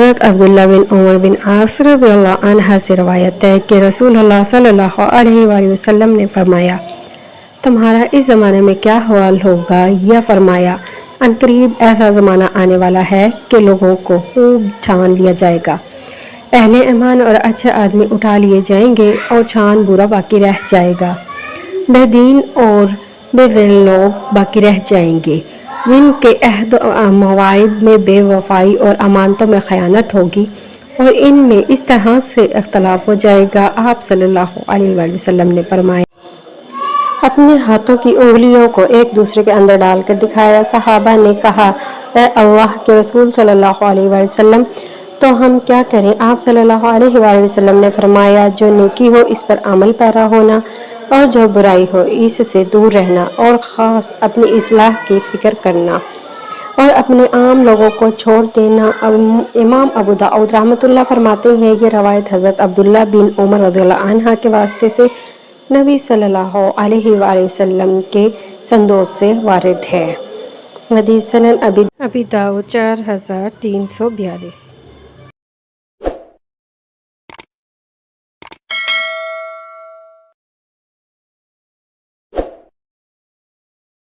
हज़रत अब्दुल्ला बिन उमर बिन आस रज़ियल्लाहु अन्हा से रवायत है कि रसूलुल्लाह सल्लल्लाहु अलैहि वसल्लम ने फरमाया, तुम्हारा इस ज़माने में क्या हाल होगा? या फरमाया, अनकरीब ऐसा ज़माना आने वाला है कि लोगों को खूब छान लिया जाएगा। अहले ईमान और अच्छे आदमी उठा लिए जाएंगे और छान बुरा बाकी रह जाएगा। बेदीन और बेदिल लोग बाकी रह जाएंगे, जिनके अहद मवाइद में बेवफाई और अमानतों में ख़यानत होगी और इनमें इस तरह से इख्तलाफ हो जाएगा। आप सल्लल्लाहु अलैहि वसल्लम ने फरमाया, अपने हाथों की उंगलियों को एक दूसरे के अंदर डालकर दिखाया। सहाबा ने कहा, ए अल्लाह के रसूल सल्लल्लाहु अलैहि वसल्लम, तो हम क्या करें? आप सल्लल्लाहु अलैहि वसल्लम ने फरमाया, जो नेकी हो इस पर अमल पैरा होना और जो बुराई हो इससे दूर रहना और ख़ास अपनी इस्लाह की फ़िक्र करना और अपने आम लोगों को छोड़ देना। इमाम अबू दाऊद रहमतुल्लाह फरमाते हैं, ये रवायत हज़रत अब्दुल्ला बिन उमर रज़ियल्लाहु अन्हा के वास्ते से नबी सल्लल्लाहु अलैहि वसल्लम के संदोष से वारिद है। हदीस सनद अबी दाऊद 4342।